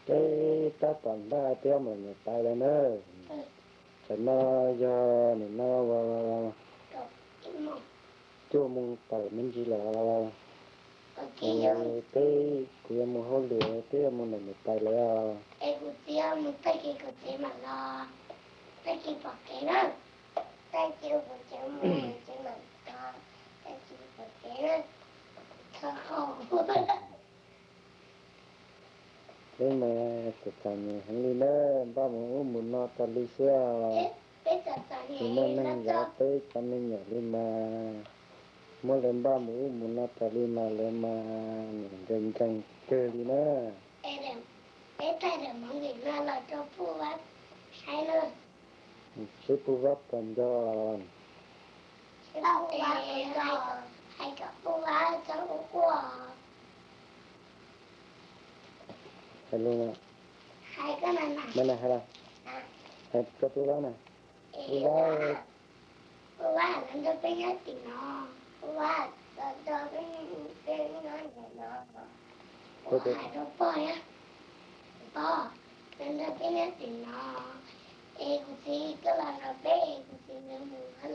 cái ta toàn ba tiêu mình tài là nữa phải nó do mình nó chưa muốn tài mình chỉ là cái kia muốn hỗ trợ cái muốn mình tài là cái kia muốn cái kia mà lo cái kia bọc cái đó cái kia bọc cái mua cái mà to cái kia bọc cái đó thằng khổ thế mà thực hành hành đi nữa ba muốn nó tài lý xưa thì nó nên giả tới cho nên nhảy đi mà mỗi lần ba muốn nó tài lý mà lên mà gần gần chơi đi nữa cái tay là mọi người lo là cho phu vắt sai luôn sẽ phu vắt còn do hay cả phu vắt cho của hay luôn hay cái này bên này hay là hay cho phu vắt này phu vắt làm cho cái nhát thì nó phu vắt làm cho cái nó nó hay nó bò nhá bò làm cho cái nhát thì nó cũng chỉ cái là nó bé cũng chỉ nó mua hết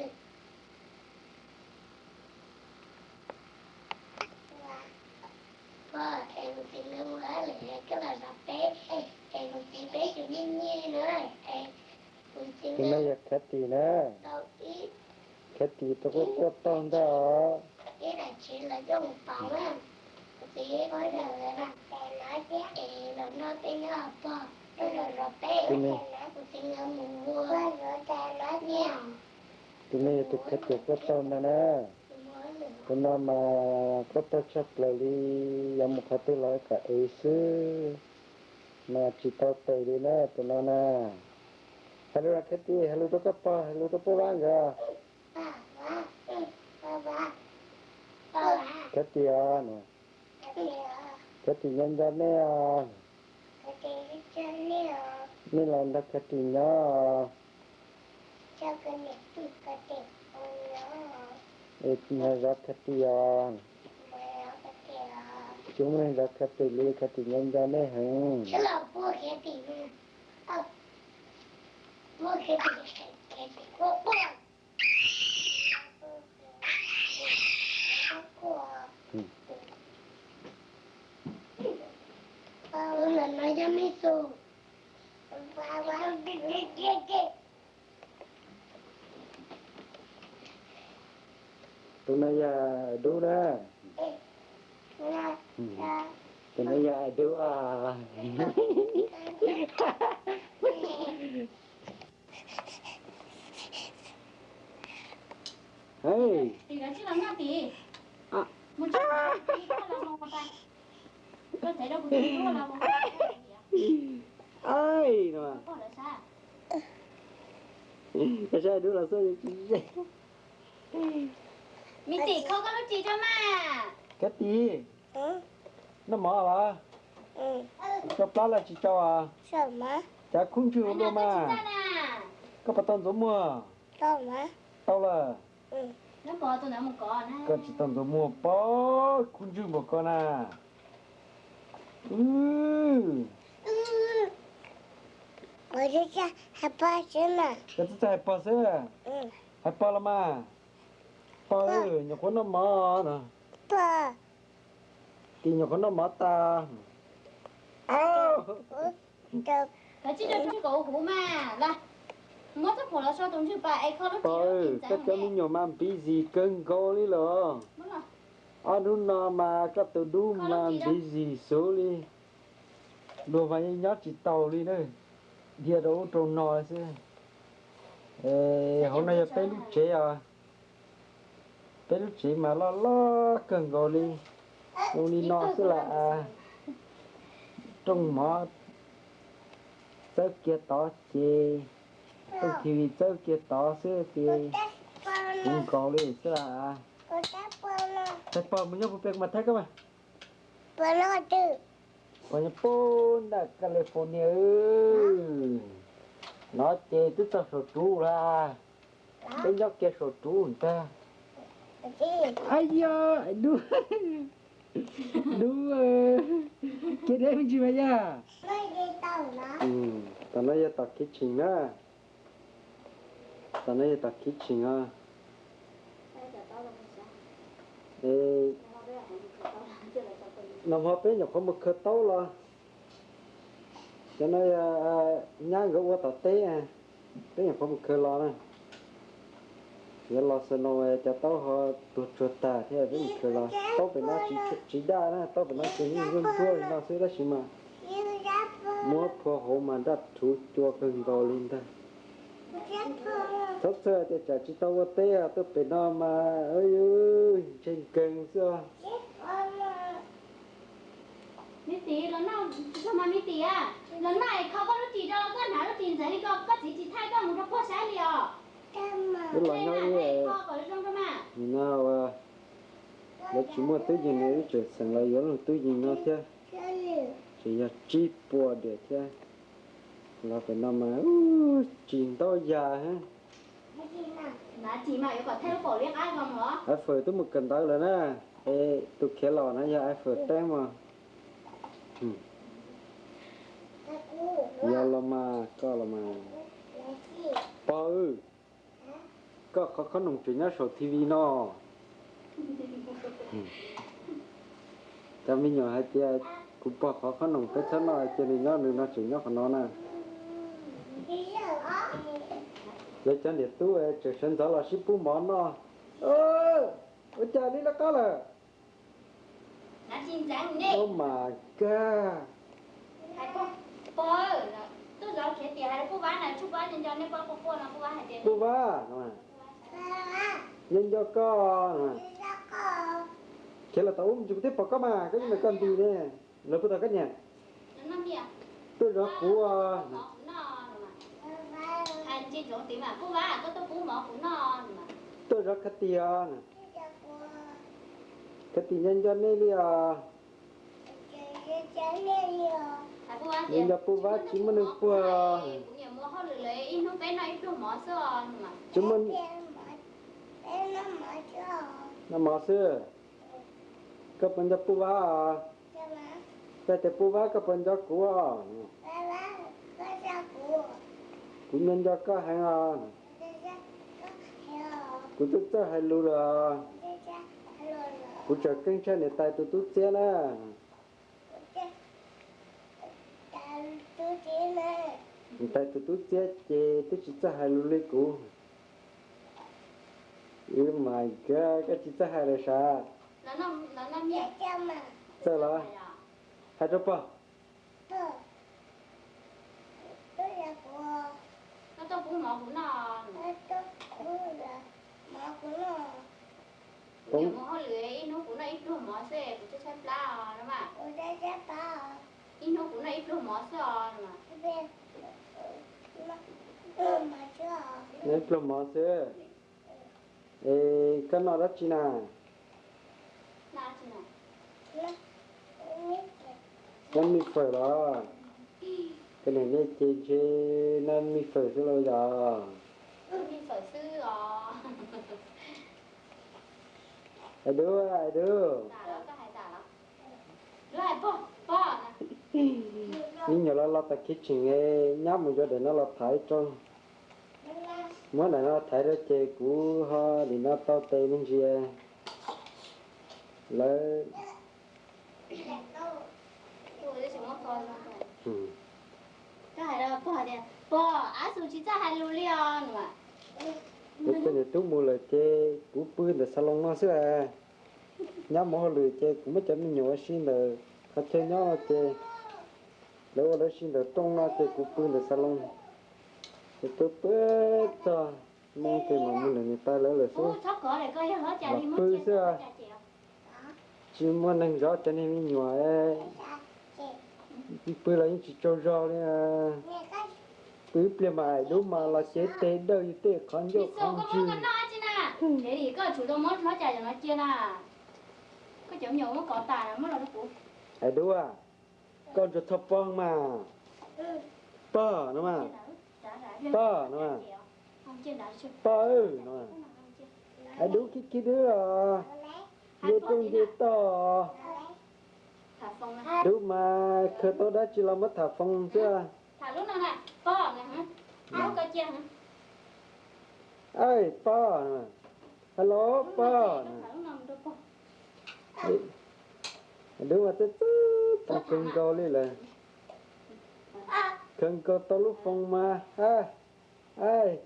rồi em cũng chỉ nó mua hết rồi cái là nó bé em cũng chỉ bé cho nhiên nhiên nữa em cũng chỉ thì mấy giờ khét thì nữa khét thì tôi có quất tông đó cái này chỉ là dùng phỏng á chỉ có là nói chứ là nó tên nó bò rồi bé nó cũng chỉ nó mua rồi ta nói nhau thì mấy giờ tôi khét thì quất tông đó nè cái nó mà quất tông chắc là đi làm một cái tôi nói cả ấy xứ mà chỉ tao tay đi nè tụi nó nè hello khét thì hello tôi có pa hello tôi có vang ra khét thì à nè khét thì nhân ra nè nên là nó khét thì nhá ít nhà ra khét thì à chúng mình ra khét thì li khét thì nhân ra nè hả chứ là mua khét thì mua khét thì là nói cho mấy xu tụi này đủ đó tụi này đủ à hey thì đó chứ làm nào thì một chút tí có làm một tay có thể đâu có tí có làm một tay ai mà có là sao cái sao đủ là sao mình chỉ không có lúc gì cho mà cái gì nó mở à cho plá là chỉ cho à sao mà chả không chịu đâu mà có bắt tao giống mưa sao mà tao là nó bỏ tôi nào một con á có chỉ tao giống mưa bó không chịu một con à我这下还怕生呢。 cái thứ hai bao giờ hai bao là mà bao ơi nhiều con nó mở nè 爸， kỳ nhiều con nó mở ta这 cái chỉ là chúng cậu hú mà là mất tất cả là sao tụi chúng bà ấy không lúc ơi gì cái cho mình nhiều mà bị gì cân cô đi lọ anh nó mà các tụi đu mà bị gì số đi đồ vậy nhát chỉ tàu đi nữa dia đâu trâu nồi chứ hôm nay bé lúc chế à bé lúc chế mà lo cần cô đi đâu đi nó chứ là trong mỏ tới kia tỏ chê trong thì tới kia tỏ chứ thì cũng có đi chứ là thấy bao mình nhớ một việc mà thấy các bạn bữa nó tự còn Nhật là California nó chê tức là sổ chú ra cái nhóc kia sổ chú người ta ai da đúng đúng cái đấy mình chỉ bây giờ Mấy đi tàu đó. tao nói tao kitchen á tao nói tao kitchen á ê nằm hộp ấy nhập không một khơi tấu lo cho nó nhá gỗ qua tao té à té nhập không một khơi lo nè giờ lo sơn nó cho tao họ tuột chuột ta thế là với một khơi lo tao phải nó chỉ đa nè tao phải nó chỉ những gương chua nó sẽ đó chỉ mà mua phô hồ mà đặt chú chua cần gò lên ta thật sự thì chả chỉ tao có té à tao phải nó mà ơi ơi trên cần xưa mi tí lần nào sao mà mi tí à lần nàyเขาก็รู้จีเราก็หารู้จีนใส่ก็จีไทยก็มันก็พอใช้เลยอ่ะ cái là nó đây kho có trong đó mà nào nó chỉ mua túi gì này chứ sang lại rồi túi gì nó thế chỉ là chỉ bùa để thế là phải nó mà chín to già ha là chỉ mà có theo cổ liên ai không hả ai phơi tôi một cần tới rồi nè ê tôi kéo lò nó giờ ai phơi tem mà giờ là mà có là mà bao có nông chuyện nhá số tivi nó cho mình nhỏ hay tia cũng bỏ có nông cái chân nó cho nên nó chuyện nó còn nó nè giờ chân để tôi trở sinh ra là ship bún món nó ôi trời đi nó có là là xin chẳng nè oh my god hay po tôi giờ khé tiền hay po bán này chụp bán nhân cho nên po là po bán hay tiền cô ba mà nhân cho con thế là tao uống chụp tiếp vào có mà cái này con gì nè lấy của tao cái nhà nó bia tôi đó của anh chỉ trộn tiền mà po bán có tôi po mỏ của nó mà tôi đó cái tiền cái tiền nhân cho nên đi nhân cho po ba chỉ mình được po cũng nhiều mua hoa lưỡi lấy nó bé nó ít đồ mỏ sữa mà chỉ mình nó mỏ sữa cái phần cho po ba cái po ba cái phần cho của cũng nhân cho cái hàng cũng tức cho hai lúa rồi cũng chờ kinh chân để tay tôi xe nè tay tôi xe chê tôi chỉ cho hai lúa lấy cũ oh my god cái chỉ cho hai là sao nó miệng sao là hai trăm bao nó tôi cũng mỏ của nó nhiều mua hoa lưỡi nó cũng là ít đồ mỏ sữa cũng cho xếp lá đó mà ít nó cũng là ít đồ mỏ sữa mà nên plum mỏ sữa cái nào đó chỉ nào là chứ nào nó mi phở đó cái này nên chế nó mi phở sẽ lâu giờ đi phở sư rồi ai đưa giả đó có hay giả lắm lại po nhưng nhờ là ta kitchen ấy nhắm một chỗ để nó là thái trong mỗi này nó thái ra chế cũ ha thì nó tao tê mình gì lấy cái hay là po hay đen po á su chỉ ra hay lưu lion mà cái này tôi mua là chế cũ bươn để salon nó xưa nhắm một lười chế cũng mới chấm mình nhỏ xin là khách chơi nhỏ chế nếu đó xin là trong nó chế cũ bươn để salon thì tôi bớt cho mong cái mà mua là người ta lấy là số thóc cỏ này coi hết trả đi mất chỉ muốn nâng gió cho nên mình nhỏ bữa là những chỉ cho rau này bữa bữa mà đúng mà là chế tê đâu tê con vô con chứ thế thì có chủ động mất nó trả cho nó chia là có chấm nhiều nó có tài là mất là nó cũ ai đúng à con cho thập bông mà bơ nó mà bơ nó mà bơ nó mà ai đúng cái đứa vô trong gì to phong này đúng mà khởi tố đã chỉ là mất thả phong chưa thả lúc nào này to này hả áo cái chia hả ơi po nè hello po thả lúc nào mình đâu po đúng mà tết tao cưng câu đi là cưng câu tao lúc phong mà ai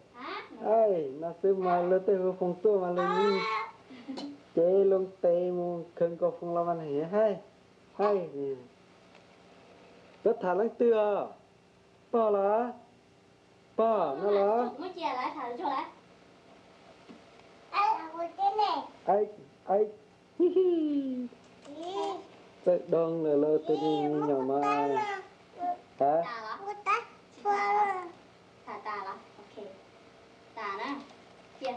ai nó xưa mà lỡ tới hồi phong tua mà lên như chế lông tê mu cưng câu phong làm anh hả hay rất thà lắm tưa po là po nó là mới chia lại thả cho lại ai hi hi tới đơn là lơ tới đi nhỏ mà hả tà là ok tà nè chia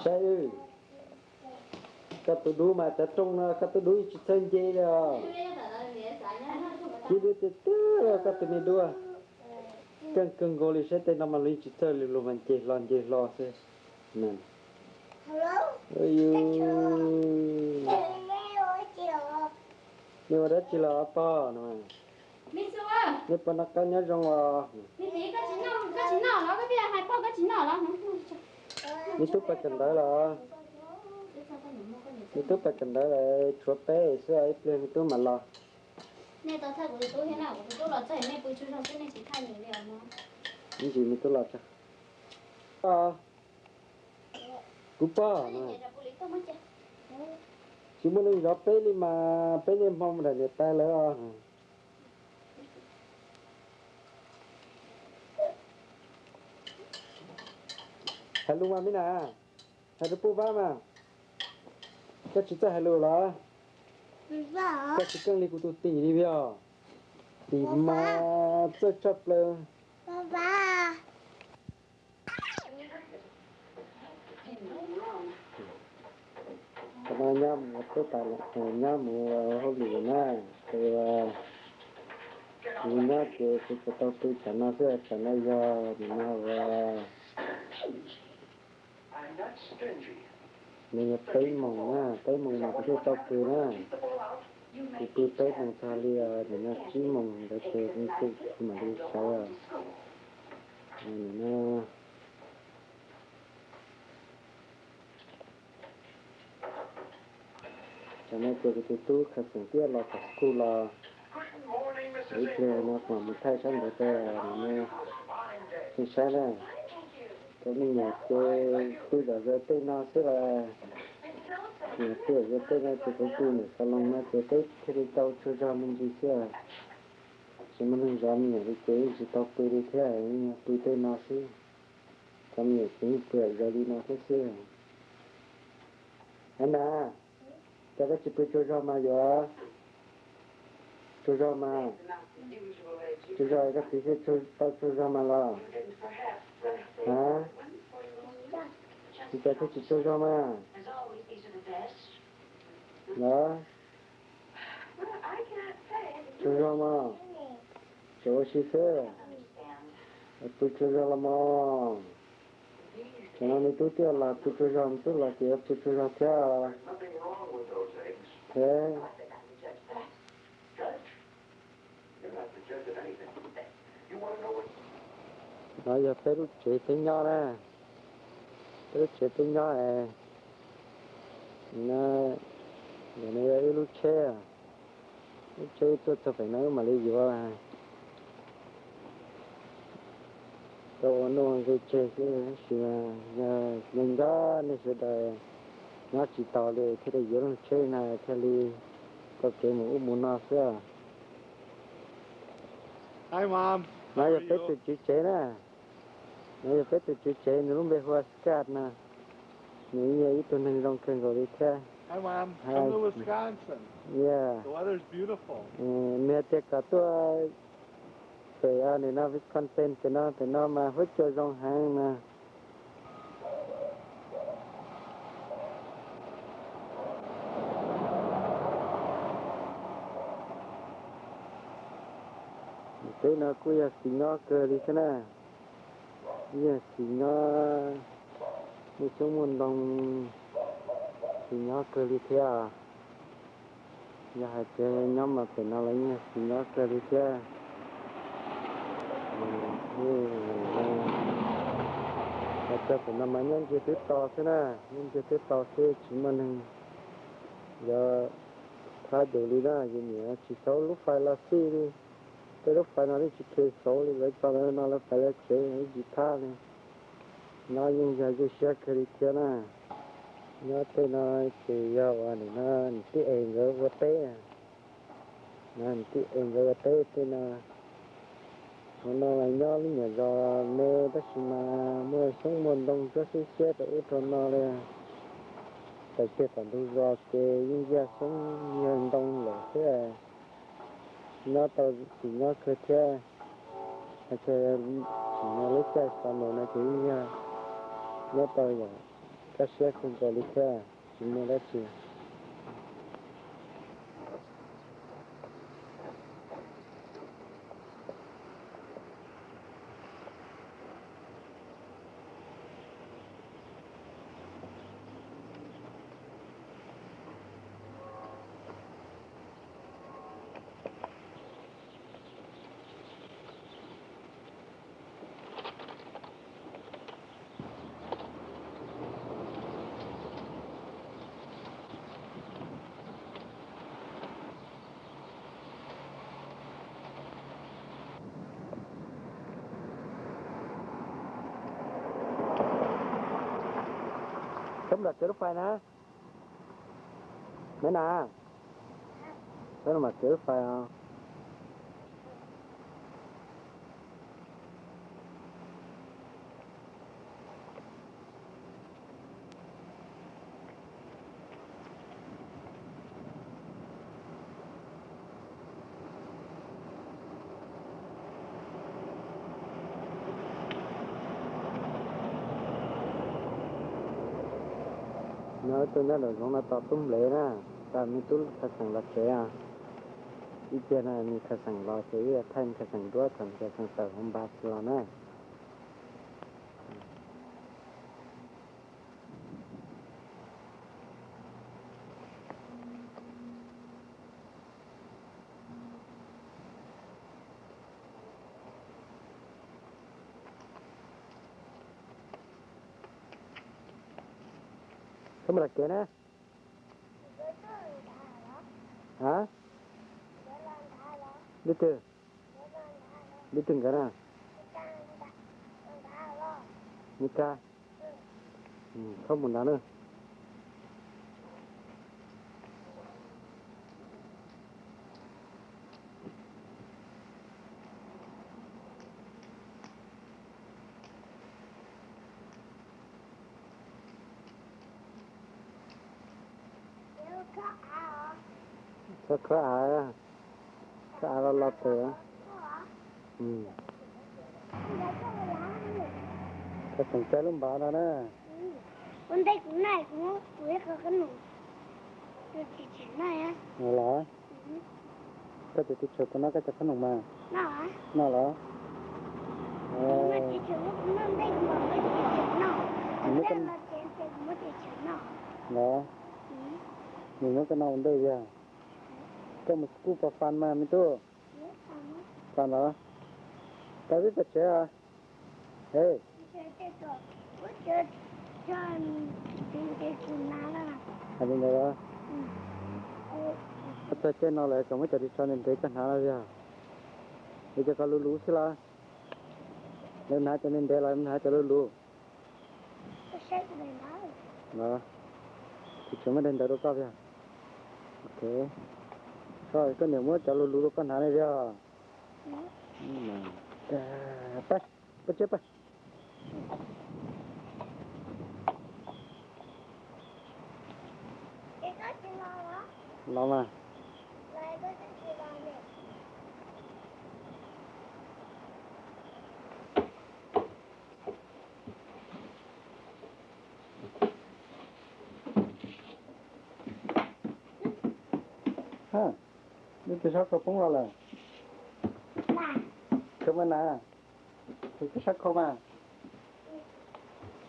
sao các tôi đu mà tập trung các tôi đu chỉ thân gì rồi chỉ đu từ từ rồi các tôi đi đua cần cần gọi là sẽ tên năm mà lấy chỉ thân luôn mình chỉ lo thế nè ơi nhưng mà đó chỉ là apa nè nếu mà nó có nhớ trong cái nào nó cái bia hay bao cái nào nó nếu tôi phải cần đó là nếu tôi phải cần đó là chúa bé sẽ ấy lên tôi mà lo nè tao thấy của tôi thế nào của tôi là chạy nè bữa trước sau cái này chỉ thay nhiều điều mà những gì mình tôi lo cho cúp pa chỉ muốn đi gặp bé đi mà bé đi mong là người ta lỡ hello mà mình à hello pu ba mà cái chỉ cho hello là cái chỉ cần đi của tôi tỉ đi bây tỉ mà cho chấp lên nó nhắm một cái tài là nhắm một hôm gì nữa thì mình nhớ cái tao tôi chẳng nó sẽ chẳng nó giờ mình mình tới mong mà cái tao tôi nữa thì tôi tới mong sao đi mình nó chỉ mong để tôi đi cũng mà đi sao mình cho nên tôi khá sinh tiết là học school là ấy thì nó mà mình thay sang để mình thì sao đây cái mình nhà tôi đã giờ tới nó sẽ là nhà tôi giờ tới nó thì có tôi nữa salon nó thì tới thì tao cho ra mình đi xe chỉ mình ra mình đi chơi chỉ tao tôi đi theo tôi tới nó sẽ trong nhà cũng phải ra đi nó thế xe anh à cái chị cho ra mà giờ cho ra mà cho ra cái gì tao cho ra mà lo hả chị ta chỉ cho ra mà đó cho ra mà cho chị thế tôi cho ra là mà cho nên tôi tiếc là tôi cho ra tôi là chị tôi cho ra theo thế nói giờ phải lúc chế tới nhau đó phải lúc chế tới nhau này nó để này lúc chế tôi phải nói mà lấy gì vào tôi nó cái chế cái gì mà nhân đó nên sẽ đời nó chỉ taoเลยที่ได้ยืนเช่นนะแค่ลีก็เกมอุโมนาเสีย Hi, Mom. นายจะไปตุจิเชนะนายจะไปตุจิเชนรู้ไหมว่าสกัดนะนี่อีตัวนึงลองเกินกว่าดีแค่ Hi, Mom. Come to Wisconsin. yeah The weather's beautiful. เมียเด็กกับตัวเสียนี่นะวิสคอนซินเป็นน้องมาหัวใจร้องไห้นะthế nó cũng là xí nhỏ cơ đi thế nào giờ xí nhỏ một số môn đồng xí nhỏ cơ đi theo giờ hai chơi nhóm mà phải nó lấy nha thì nó cơ đi chơi cho phải năm mấy nhân chơi tiếp to thế nè nhân chơi tiếp to thế chỉ mình giờ thay đổi đi ra gì nhỉ chỉ số lúc phải là xí đi cái lúc phải nó đi chỉ kê số đi lấy cho nó là phải là chơi cái gì tha đi nó nhưng giờ chơi xe cái kia nè nó tên nó chỉ giờ này nó tí em rồi vật té nó tí em rồi vật té tên nó là nhau như nhà do mê tất mà mưa sống môn đông cho xe xe tới cho nó đây tại kia còn tôi do cái những gia sống nhân đông là thế nó tao chỉ nó cơ thế cái nó lấy cái xong rồi nó chỉ nó tao rồi cái xe không có lấy cái chỉ nó lấy chỉ cấm đặt cái lúc phải nè mấy nè đó là mặt cái lúc phải không nó tôi nói là nó tao tung lệ nè ta mới tung thật sự là thế à ý kiến này mình thật sự lo thế thanh thật sự đuối thật sự sợ không bao giờ nè không là cái nè hả đi từng cái nè Nika không muốn đá nữa sao có ai là lọt rồi cái thằng chơi lắm bà đó nè con đây cũng này cũng với cái nụ được chỉ này á nó là cái thì tiếp tục nó cái chắc nó mà nó là nó chỉ chịu nó đây mà cái chỉ chịu nó cái là cái mới chỉ chịu nó mình nó cái nào cũng đây ra cái một scoop of fan mà mình tu fan đó cái biết chơi à hey chơi cái nào đó anh đi đâu cái chơi nó lại còn mới chơi đi cho nên thấy cái nào ra bây giờ có lulu xí la nên nãy cho nên để lại nãy cho lulu cái sách này đó thì chúng mình đến đâu có vậy ok rồi cái nếu muốn cho lulu con nào này ra bắt chết bắt cái gì lo mà lại cái gì này ha đi cái sao có phong là không anh à thì cái sao không à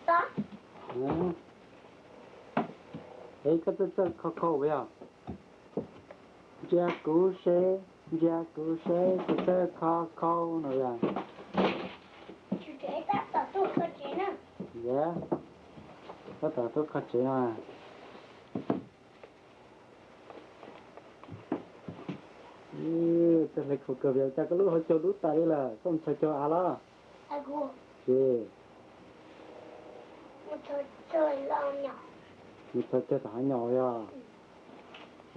đó đấy cái khô vậy à Gia cú xe, cái xe khó nữa à. Chú chế ta tỏ tôi có chế nè. Dạ, có tỏ tôi khó chế mà. Tôi lấy khẩu cờ về cho cái lúc hồi cho đút ta đi là không cho à lo. Ai cô? Chị. Một thôi chơi lo nhỏ. Một thôi chơi thả nhỏ à.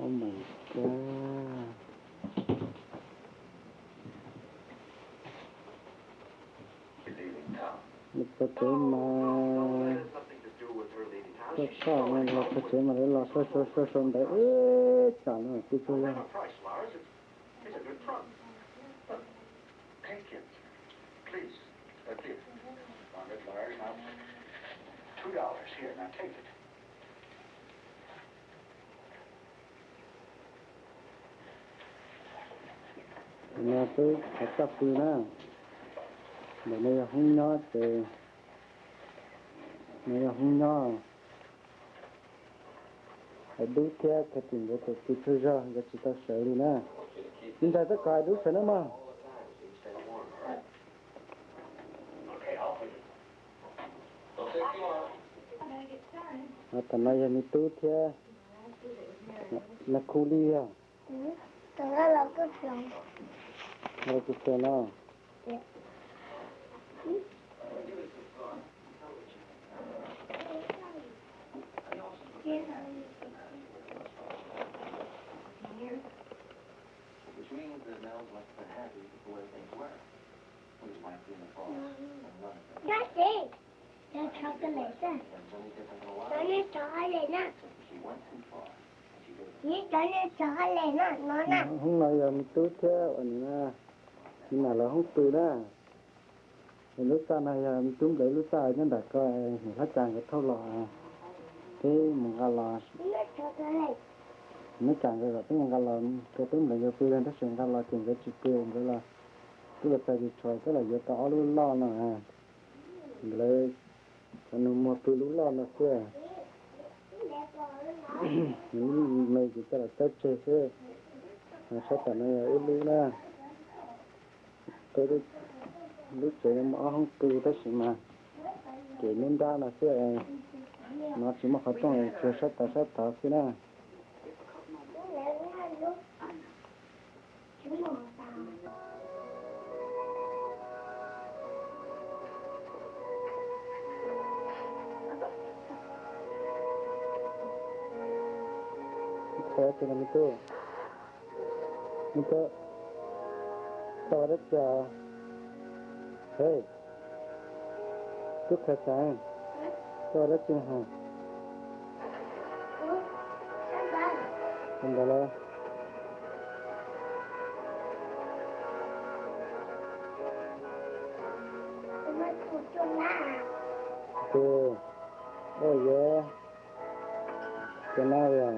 Oh my god. Một thôi chơi mà có sao mà là thôi chơi mà để lo sơ đấy ế chả nữa cứ chơi ra. Please, please. $100 now. $2 here, now take it. Nè tôi phải tập từ nè. Để này không nhớ thì này không nhớ. Hãy đút theo cái chuyện của tôi cứ chơi ra, giờ chỉ ta sợ đi nè. Chúng ta tất cả đút sợ nữa mà. Tầm này mình tu theo là khu đi à? Tầm này là cái phiền. Là cái phiền nào? Which means that Nels must have been happy with the way things were. When his wife being involved and running things. That's it. That's chocolate. And it's only different than a lot. Đó là chocolate nè. She went too far. And she gave it. Nhớ đó là chocolate nè, nó nè. Hôm nay giờ mình tu theo anh nè. Nhưng mà là không tu đó. Lúc sau này mình trúng để lúc sau nhân đặt coi mình hết chàng cái thâu lọ. Thế mình gặp lọ. Nó chocolate. Nó chàng cái rồi mình gặp lọ cái tấm là vô lên tất nhiên gặp lọ tiền cái chữ tiền cái là tức là tại vì trời tức là vô tỏ luôn lo nè à. Lấy còn một từ lúc lo nó xưa. Mày chỉ có là tết chơi xưa. Sao tại này ít lúc nè. Tôi đi lúc chơi mà không từ tất nhiên mà kể nên ra là xưa nó chỉ mà khó trong chơi sát ta xưa nè. Saya cakap itu tawarat ya, hey, tu kerja, tawarat cina, hendaklah, tu, oh yeah, kenal ya.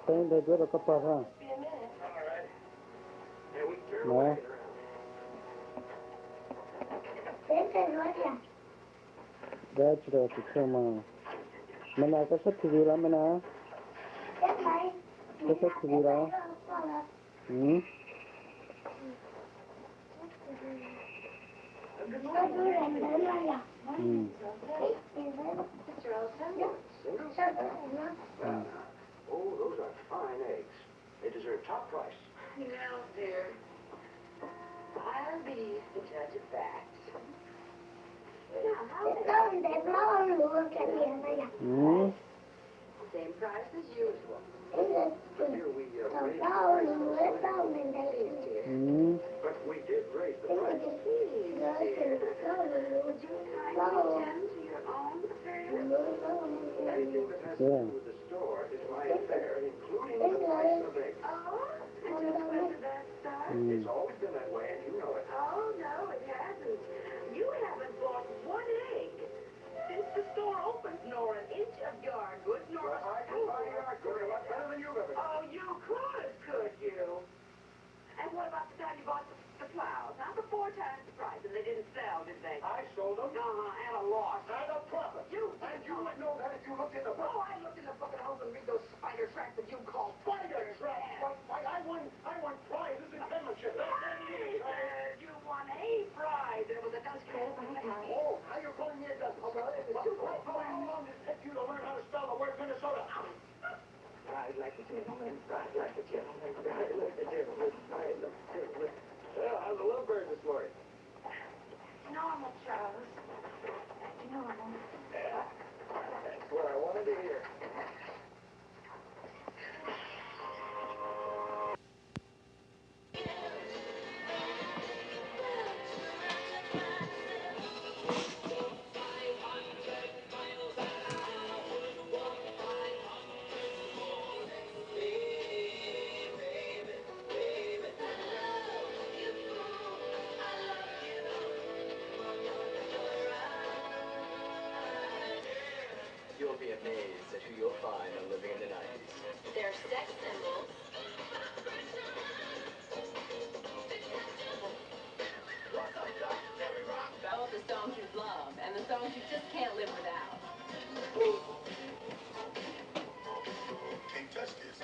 Tên đây rất là cấp bậc ha. Nè. Đây chỉ là cái mà. Mình là cái sách TV lắm mình à. Cái sách TV đó. Oh, those are fine eggs. They deserve top price. Well, dear, I'll be the judge of facts. Same price as usual. Here we raised the price. But we did raise the price. Would you kindly attend to your own affairs? Anything that has to do with the store is my affair, including the price of eggs. Oh, and just when did that start? It's always been that way, and you know it. Oh, no, it hasn't. You haven't bought one egg since the store opened, nor an inch of yard goods, nor a I can buy yard goods a lot better than you've ever done. Oh, you could you? And what about the time you bought the plows? Now, for 4 times the price, and they didn't sell, did they? I sold them. And a loss. And a profit. You And you would know that if you looked in the book. Oh, I looked in the book at home and read those spider amazed at who you'll find on Living in the 90s. They're sex symbols. Both the songs you love and the songs you just can't live without. Can't touch this.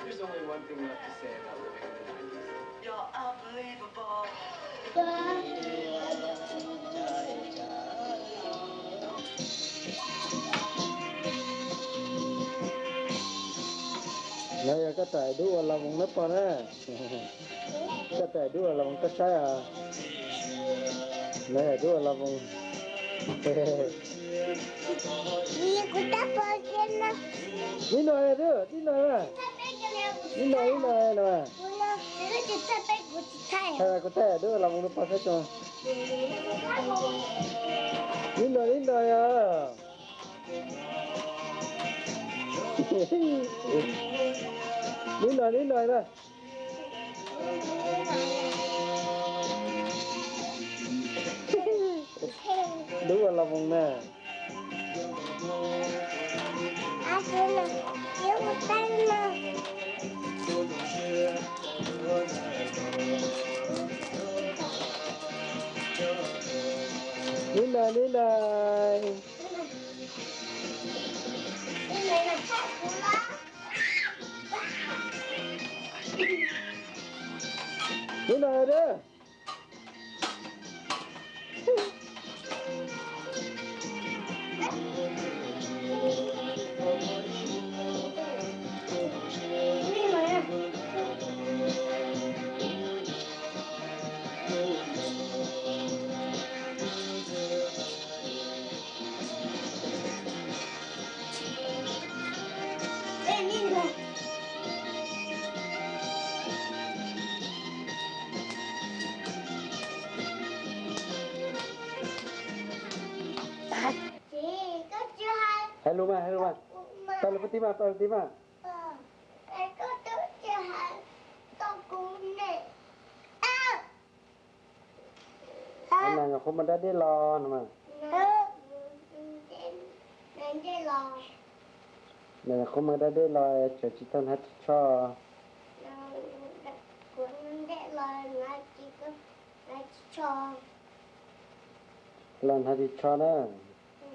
There's only one thing left to say about living in the 90s. You're unbelievable. Này cái tài đua là vùng nước bò đấy. Cái tài đua là vùng cái trái à. Này đua là vùng. Đi cũng đã bao nhiêu năm. Đi nói đứa, đi nói mà. Đi nói nè. Hay là cái tài đua là vùng nước bò hết rồi. Đi nói à. Đi nói đó. Đua là vùng nè. À thế là thiếu một tay mà. Đi nói. Cái này là khác của nó. Đi nói đó. Hello ma. Tao là Fatima. Cái có tức chưa hả? Tao cũng nè. Anh nào không mình đã đi lo nè mà. Nên đi lo. Này không mình đã đi lo cho chị thân hết cho. Cũng để lo là chỉ có là cho. Lần hết cho đó.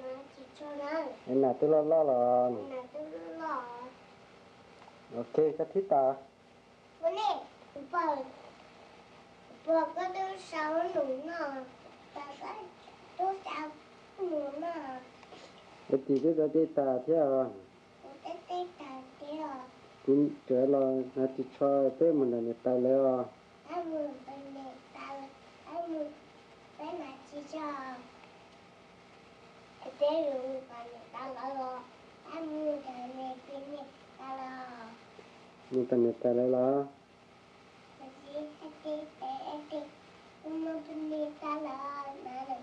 Là chỉ cho đó. Anh nào tôi lo rồi. Là tôi lo. Ok, cái thứ ta. Bữa nè, bà có đứa sao nó nọ. Bà có đứa sao nó nọ. Cái gì cái thứ ta thế à? Cái tay ta thế à? Cũng trở lại hết cho tới mình là người ta lấy à. Anh muốn bên này ta là anh muốn bên này chỉ cho. Thế luôn bên này ta là anh muốn bên này ta là. Người ta lấy là.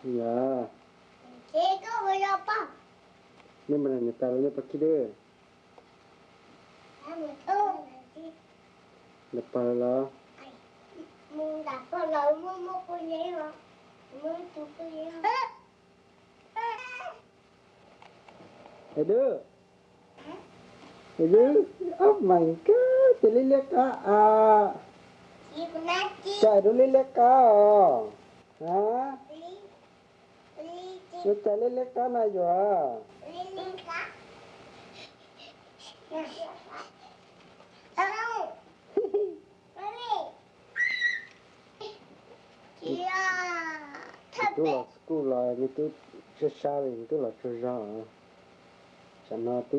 Dạ. Thế có bao giờ không? Nhưng mà người ta lấy bác kia đấy. Anh muốn thơm. Là bà là. Muốn đặt có lời muốn có gì hả? Muốn chụp cái gì hả? Hey đứa. Oh my god, chị lấy lẹ cá à. Chị của nó chị. Chạy đứa lấy lẹ cá à. Hả? Chị chạy lấy lẹ cá này rồi à. Lấy cá. Hello. Chị à. Tôi là school là như tôi chơi xa thì tôi là chơi ra. Chẳng nào tí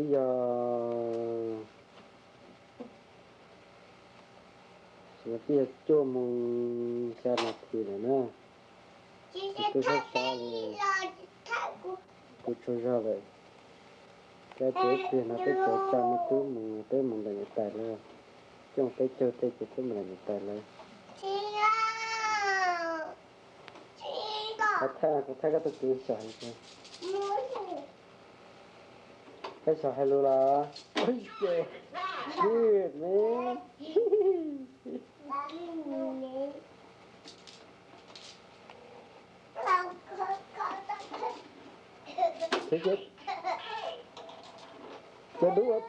Chẳng tí cho mong xa mặt thì là nè. Tôi rất xa rồi. Tôi chơi ra vậy. Cái chế thì nó tới chỗ cha nó tới mình là người tài lên. Chứ không tới chơi tới mình là người tài lên. Chị à. Chị à. cái cái tôi cứ sợ cái sợ hay luôn là ôi trời good man chết chết chết đúng không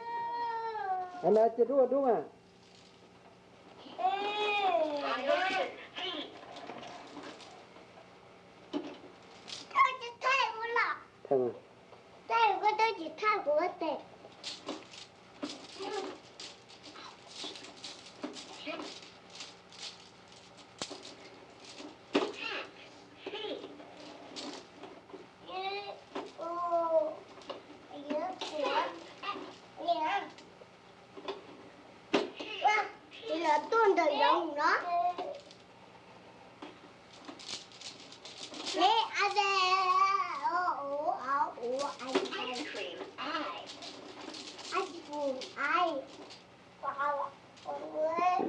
anh đã chết đúng à thằng đây có tôi chỉ thay của tệ tuôn đời giống nó thế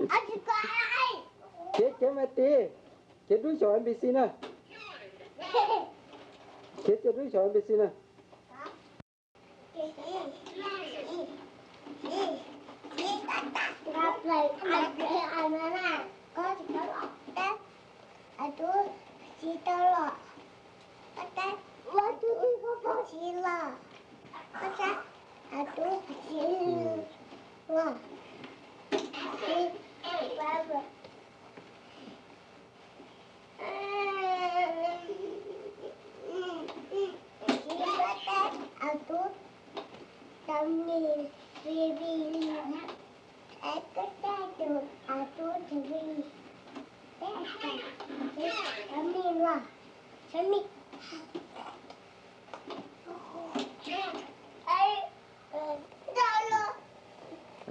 anh chết mẹ tì chết đuôi sỏi bị xin à chết đuôi sỏi bị xin à gặp lại anh nè có thì có lọ tết tôi chỉ tao lọ tết tôi có chỉ lọ tết tôi chỉ lọ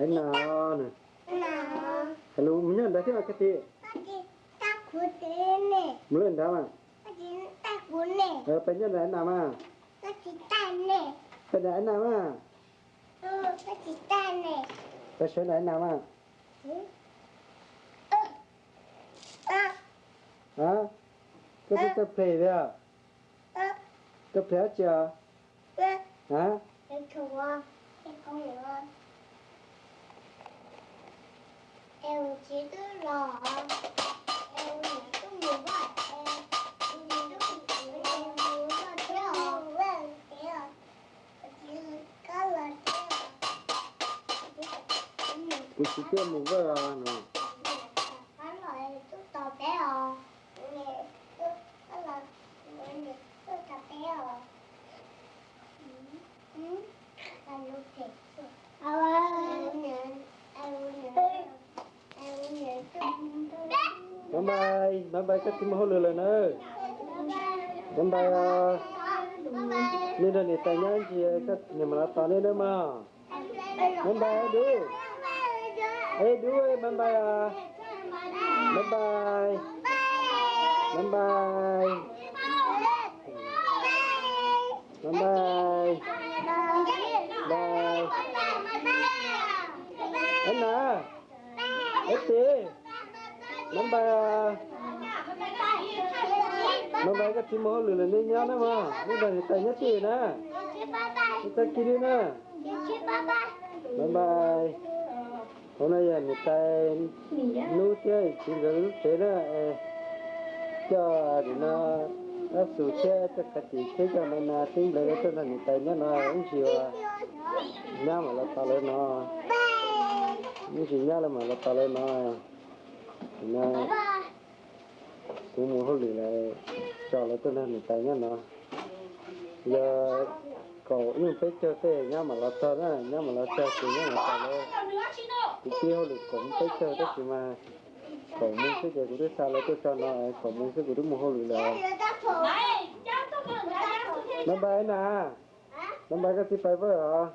anh nào nè hello mình nhận đã thế mà cái gì muốn lên đó mà phải nhận lại nào mà phải lại nào mà phải sửa lại nào mà hả cái play đấy à cái play chưa hả em chỉ cứ lò em có nhiều vậy em cứ chỉ tiêu một vợ nè cái loại chút tàu té à nè cái là chút tàu té à là lúc thiệt bye bye các team hole lên nữa bye nên là người ta nhắn gì các nhà mà tao nên đó mà bye đu hey đu bye bye anh à hết đi bye bye các team hole lên đi nhá mà nên là người ta nhắn gì nè người ta kia đi nè bye hôm nay người ta nuôi chơi chỉ gửi thế đó cho nó sửa xe cho cả chị thế cho nên là tính lại cho nên người ta nhớ nó cũng chiều nhá mà là tao lên nó những gì nhá là mà là tao lên nó cũng muốn hỗ trợ lại cho lại cho nên người ta nhớ nó giờ cậu nhưng phải cho thế nhá mà là tao đó nhá mà là cho thì nhá mà tao lên thì kia hỗ trợ cũng phải cho đó chứ mà cậu muốn cái gì cũng được sao lại tôi cho nó cậu muốn cái gì cũng muốn hỗ trợ lại bye bye nè bye bye các chị phải với hả